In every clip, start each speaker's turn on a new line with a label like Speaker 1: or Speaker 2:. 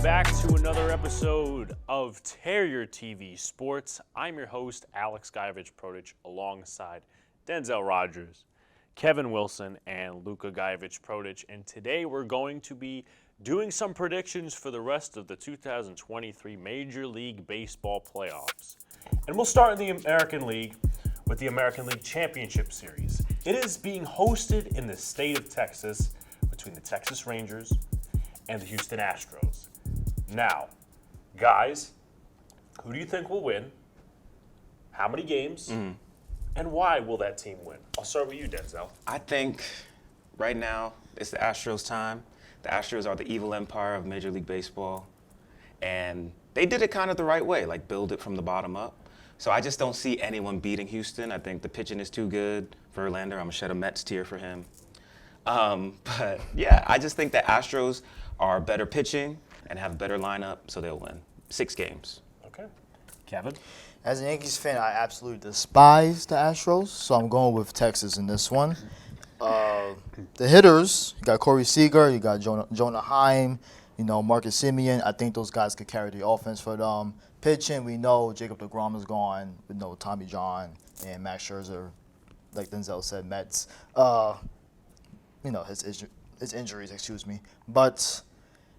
Speaker 1: back to another episode of Terrier TV Sports. I'm your host, Alex Gajovich-Protich, alongside Denzel Rodgers, Kevin Wilson, and Luca Gajovich-Protich. And today we're going to be doing some predictions for the rest of the 2023 Major League Baseball playoffs. And we'll start in the American League with the American League Championship Series. It is being hosted in the state of Texas between the Texas Rangers and the Houston Astros. Now, guys, who do you think will win? How many games? And why will that team win? I'll start with you, Denzel.
Speaker 2: I think right now it's the Astros' time. The Astros are the evil empire of Major League Baseball. And they did it kind of the right way, like build it from the bottom up. So I just don't see anyone beating Houston. I think the pitching is too good. Verlander, I'm going to shed a Mets tear for him. But yeah, I just think the Astros are better pitching and have a better lineup, so they'll win 6 games.
Speaker 1: Okay. Kevin?
Speaker 3: As a Yankees fan, I absolutely despise the Astros, so I'm going with Texas in this one. The hitters, you got Corey Seager, you got Jonah Heim, Marcus Semien. I think those guys could carry the offense for them. Pitching, we know Jacob deGrom is gone. We know Tommy John and Max Scherzer, like Denzel said, Mets. His injuries, But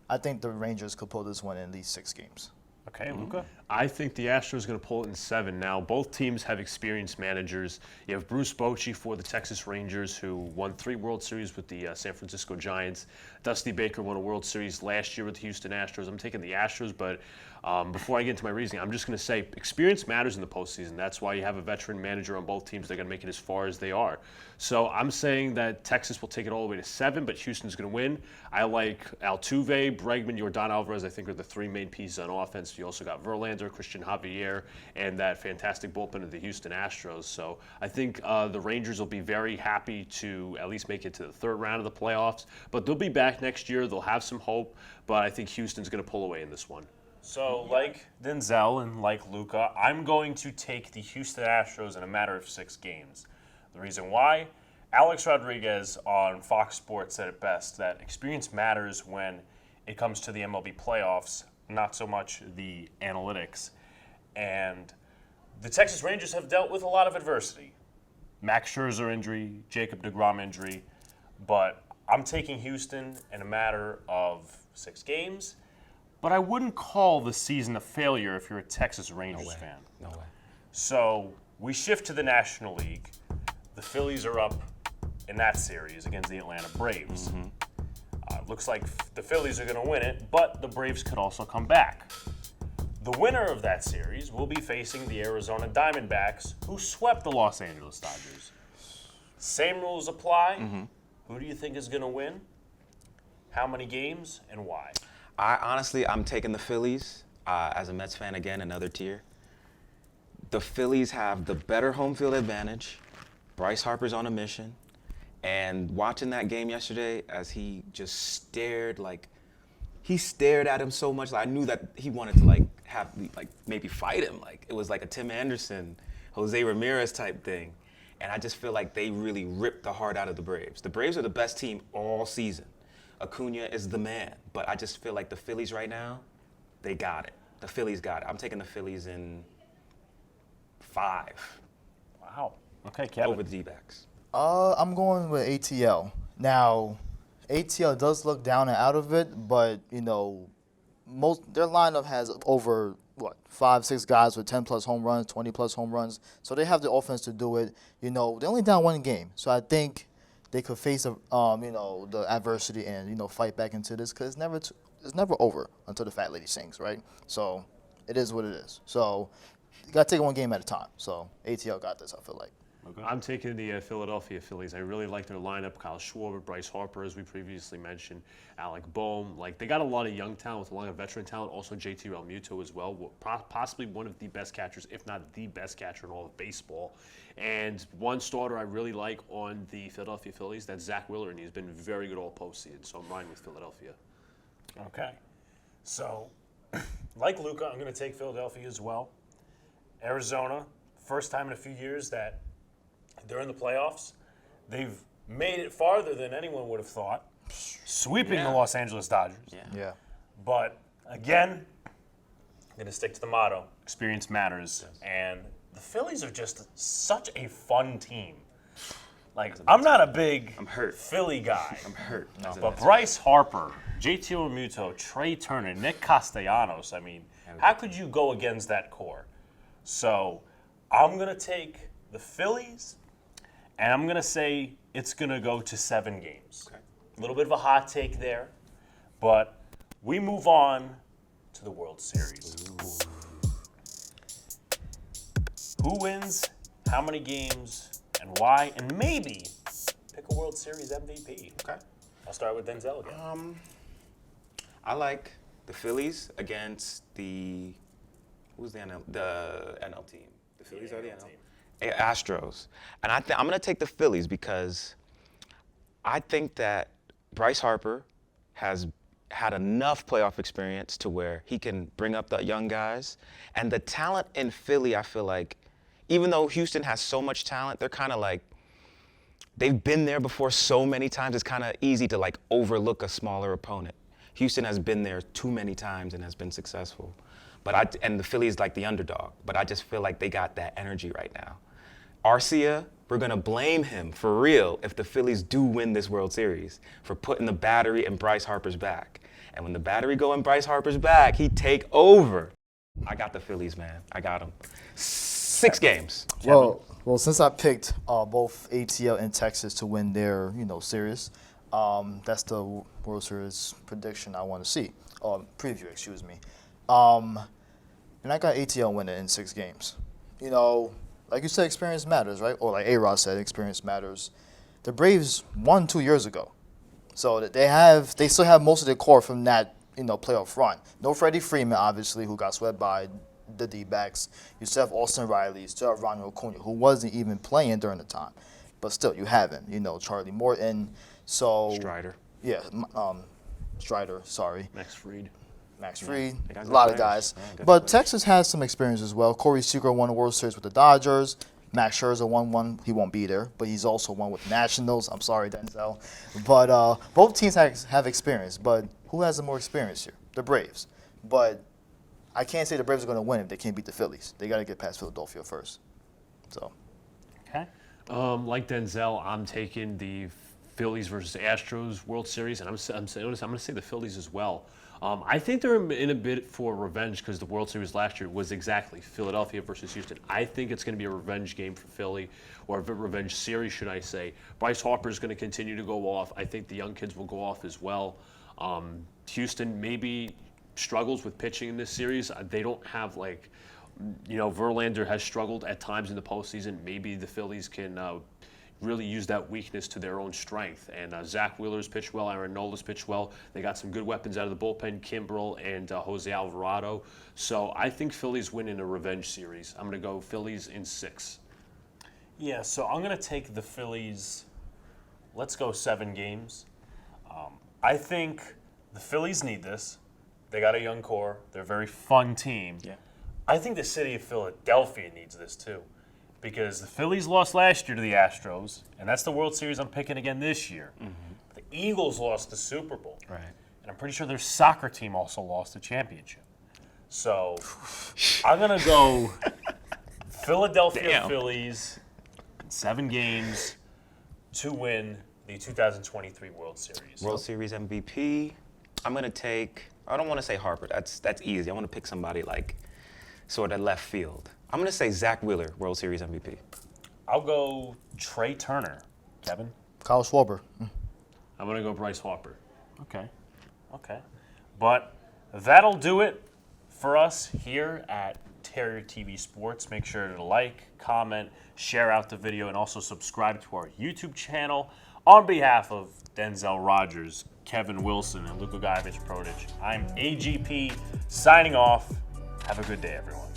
Speaker 3: I think the Rangers could pull this one in at least 6 games.
Speaker 1: Okay, Luca?
Speaker 4: I think the Astros are going to pull it in 7. Now, both teams have experienced managers. You have Bruce Bochy for the Texas Rangers, who won 3 World Series with the San Francisco Giants. Dusty Baker won a World Series last year with the Houston Astros. I'm taking the Astros, but before I get into my reasoning, I'm just going to say experience matters in the postseason. That's why you have a veteran manager on both teams. They're going to make it as far as they are. So I'm saying that Texas will take it all the way to 7, but Houston's going to win. I like Altuve, Bregman, Yordan Alvarez, I think are the 3 main pieces on offense. You also got Verlander, Christian Javier, and that fantastic bullpen of the Houston Astros. So I think the Rangers will be very happy to at least make it to the 3rd round of the playoffs. But they'll be back next year. They'll have some hope. But I think Houston's going to pull away in this one.
Speaker 1: So, like Denzel and like Luca, I'm going to take the Houston Astros in a matter of 6 games. The reason why? Alex Rodriguez on Fox Sports said it best, that experience matters when it comes to the MLB playoffs, not so much the analytics. And the Texas Rangers have dealt with a lot of adversity. Max Scherzer injury, Jacob deGrom injury. But I'm taking Houston in a matter of 6 games. But I wouldn't call the season a failure if you're a Texas Rangers fan.
Speaker 2: No way.
Speaker 1: So we shift to the National League. The Phillies are up in that series against the Atlanta Braves. Looks like the Phillies are going to win it, but the Braves could also come back. The winner of that series will be facing the Arizona Diamondbacks, who swept the Los Angeles Dodgers. Same rules apply. Who do you think is going to win? How many games and why?
Speaker 2: I'm taking the Phillies. As a Mets fan, again, another tier. The Phillies have the better home field advantage. Bryce Harper's on a mission. And watching that game yesterday, as he just stared at him so much, I knew that he wanted to maybe fight him. It was like a Tim Anderson, Jose Ramirez type thing. And I just feel like they really ripped the heart out of the Braves. The Braves are the best team all season. Acuna is the man, but I just feel like the Phillies right now, they got it. The Phillies got it. I'm taking the Phillies in 5.
Speaker 1: Wow. Okay, Kevin.
Speaker 2: Over the D-backs.
Speaker 3: I'm going with ATL. Now, ATL does look down and out of it, but, their lineup has over, 5-6 guys with 10-plus home runs, 20-plus home runs. So they have the offense to do it. They only down 1 game. So I think they could face, the adversity and, fight back into this because it's never over until the fat lady sings, right? So it is what it is. So you got to take it 1 game at a time. So ATL got this, I feel like.
Speaker 4: Okay. I'm taking the Philadelphia Phillies. I really like their lineup. Kyle Schwarber, Bryce Harper, as we previously mentioned, Alec Boehm. They got a lot of young talent with a lot of veteran talent. Also, JT Realmuto as well. Possibly one of the best catchers, if not the best catcher in all of baseball. And one starter I really like on the Philadelphia Phillies, that's Zach Wheeler, and he's been very good all postseason. So I'm riding with Philadelphia.
Speaker 1: Okay. So, like Luca, I'm going to take Philadelphia as well. Arizona, first time in a few years that they're in the playoffs. They've made it farther than anyone would have thought, sweeping the Los Angeles Dodgers.
Speaker 3: Yeah.
Speaker 1: But Again, I'm going to stick to the motto, experience matters. Yes. And the Phillies are just such a fun team. Like, I'm not a big Philly guy.
Speaker 2: I'm hurt.
Speaker 1: No. But Bryce Harper, JT Realmuto, Trey Turner, Nick Castellanos, I mean, how could you go against that core? So I'm going to take the Phillies, and I'm going to say it's going to go to 7 games. Okay. A little bit of a hot take there, but we move on to the World Series. Ooh. Who wins, how many games, and why, and maybe pick a World Series MVP.
Speaker 2: Okay.
Speaker 1: I'll start with Denzel again.
Speaker 2: I like the Phillies against who's the NL team? The Phillies are the NL team. Astros. And I'm going to take the Phillies because I think that Bryce Harper has had enough playoff experience to where he can bring up the young guys. And the talent in Philly, I feel like, even though Houston has so much talent, they're kind of like, they've been there before so many times, it's kind of easy to like overlook a smaller opponent. Houston has been there too many times and has been successful. And the Phillies like the underdog, but I just feel like they got that energy right now. Arcia, we're going to blame him for real if the Phillies do win this World Series for putting the battery in Bryce Harper's back. And when the battery go in Bryce Harper's back, he take over. I got the Phillies, man. I got them. 6 games.
Speaker 3: Well, since I picked both ATL and Texas to win their, series, that's the World Series prediction I want to see, preview, excuse me. And I got ATL winning in 6 games. Like you said, experience matters, right? Or like A-Rod said, experience matters. The Braves won 2 years ago, so they still have most of their core from that playoff run. No Freddie Freeman, obviously, who got swept by the D-backs. You still have Austin Riley, you still have Ronald Acuna, who wasn't even playing during the time, but still you have him. Charlie Morton, so
Speaker 2: Strider.
Speaker 3: Yeah, Strider. Sorry.
Speaker 1: Max Fried.
Speaker 3: A lot of guys. But Texas has some experience as well. Corey Seager won the World Series with the Dodgers. Max Scherzer won one. He won't be there, but he's also won with Nationals. I'm sorry, Denzel. But both teams have experience. But who has the more experience here? The Braves. But I can't say the Braves are going to win if they can't beat the Phillies. They got to get past Philadelphia first. So.
Speaker 1: Okay.
Speaker 4: Like Denzel, I'm taking the Phillies versus Astros World Series, and I'm going to say the Phillies as well. I think they're in a bit for revenge because the World Series last year was exactly Philadelphia versus Houston. I think it's going to be a revenge game for Philly, or a revenge series, should I say. Bryce Harper is going to continue to go off. I think the young kids will go off as well. Houston maybe struggles with pitching in this series. They don't have Verlander has struggled at times in the postseason. Maybe the Phillies can really use that weakness to their own strength. And Zach Wheeler's pitched well, Aaron Nola's pitched well. They got some good weapons out of the bullpen, Kimbrel and Jose Alvarado. So I think Phillies win in a revenge series. I'm going to go Phillies in 6.
Speaker 1: Yeah, so I'm going to take the Phillies. Let's go 7 games. I think the Phillies need this. They got a young core. They're a very fun team.
Speaker 2: Yeah.
Speaker 1: I think the city of Philadelphia needs this too, because the Phillies lost last year to the Astros, and that's the World Series I'm picking again this year. Mm-hmm. The Eagles lost the Super Bowl.
Speaker 2: Right.
Speaker 1: And I'm pretty sure their soccer team also lost the championship. So I'm going to go Philadelphia Phillies in 7 games to win the 2023 World Series.
Speaker 2: World Series MVP, I'm going to take, I don't want to say Harper. That's easy. I want to pick somebody like sort of left field. I'm going to say Zach Wheeler, World Series MVP.
Speaker 1: I'll go Trey Turner. Kevin?
Speaker 3: Kyle Schwarber.
Speaker 4: I'm going to go Bryce Harper.
Speaker 1: Okay. But that'll do it for us here at Terrier TV Sports. Make sure to like, comment, share out the video, and also subscribe to our YouTube channel. On behalf of Denzel Rodgers, Kevin Wilson, and Luca Gajovich-Protich, I'm AGP signing off. Have a good day, everyone.